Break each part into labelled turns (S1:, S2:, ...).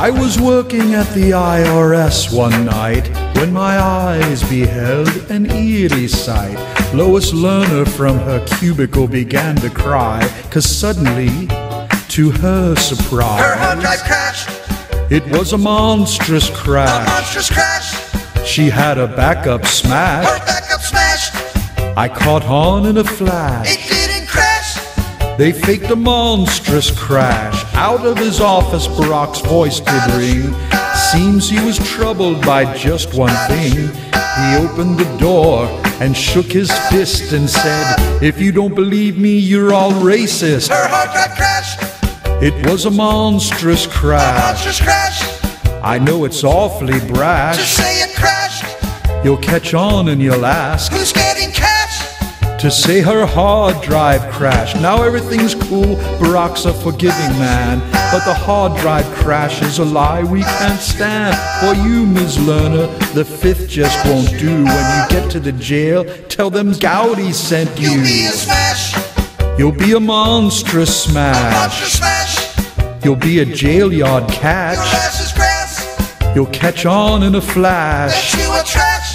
S1: I was working at the IRS one night when my eyes beheld an eerie sight. Lois Lerner from her cubicle began to cry, 'cause suddenly, to her surprise,
S2: her hard drive crashed.
S1: It was a monstrous crash.
S2: A monstrous crash.
S1: She had a backup smash.
S2: Her backup smashed.
S1: I caught on in a flash.
S2: It didn't crash.
S1: They faked a monstrous crash. Out of his office, Barack's voice did ring. Seems he was troubled by just one thing. He opened the door and shook his fist and said, "If you don't believe me, you're all racist."
S2: Her hard drive crashed.
S1: It was a monstrous
S2: A
S1: crash.
S2: monstrous crash.
S1: I know it's awfully
S2: To
S1: brash.
S2: say it crashed.
S1: You'll catch on and you'll ask
S2: Who's getting cash?
S1: to say her hard drive crashed. Now everything's cool, Barack's a forgiving man, but the hard drive crash is a lie we can't stand. For you, Ms. Lerner, the fifth just won't do. When you get to the jail, tell them Gowdy sent you.
S2: You'll be a smash.
S1: You'll be a monstrous
S2: A
S1: smash.
S2: monstrous smash.
S1: You'll be a jail yard
S2: Your
S1: catch.
S2: ass is grass.
S1: You'll catch on in a
S2: That
S1: flash
S2: you are trash.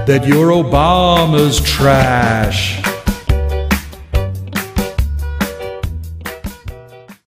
S1: that you're Obama's trash.